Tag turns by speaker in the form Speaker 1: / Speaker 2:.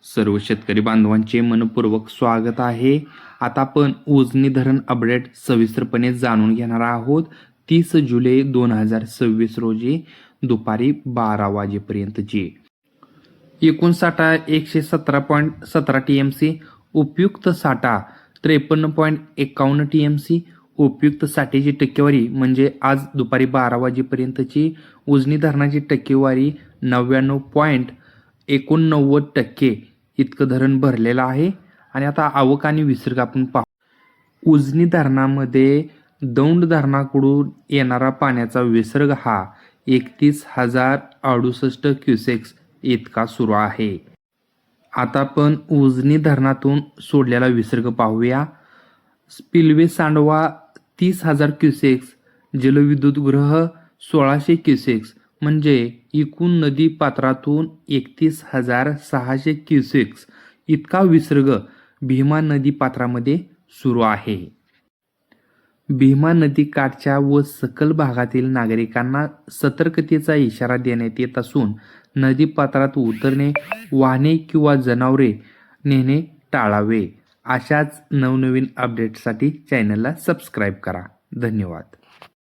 Speaker 1: सर्व शेतकरी बांधवांचे मनपूर्वक स्वागत आहे। आता आपण उजनी धरण अपडेट सविस्तरपणे जाणून घेणार आहोत। 30 जुलै 2026 रोजी दुपारी 12 वाजेपर्यंतची एकूण साठा 117.17 TMC, उपयुक्त साठा 53.51 TMC, उपयुक्त साठ्याची टक्केवारी म्हणजे आज दुपारी 12 वाजेपर्यंतची उजनी धरणाची टक्केवारी 99.89% इतकं धरण भरलेलं आहे। आणि आता आवक आणि विसर्ग आपण पाहू। उजनी धरणामध्ये दौंड धरणाकडून येणारा पाण्याचा विसर्ग हा 31,068 क्युसेक्स इतका सुरू आहे। आता आपण उजनी धरणातून सोडलेला विसर्ग पाहूया। स्पिलवे सांडवा 30,000 क्युसेक्स, जलविद्युतगृह 1600 क्युसेक्स म्हणजे एकूण नदी पात्रातून 31,600 क्युसेक्स इतका विसर्ग भीमा नदी पात्रामध्ये सुरू आहे। भीमा नदी काठच्या व सखल भागातील नागरिकांना सतर्कतेचा इशारा देण्यात येत असून नदी पात्रात उतरणे, वाहने किंवा जनावरे नेणे टाळावे। अशाच नवनवीन अपडेट्ससाठी चॅनलला सबस्क्राईब करा। धन्यवाद।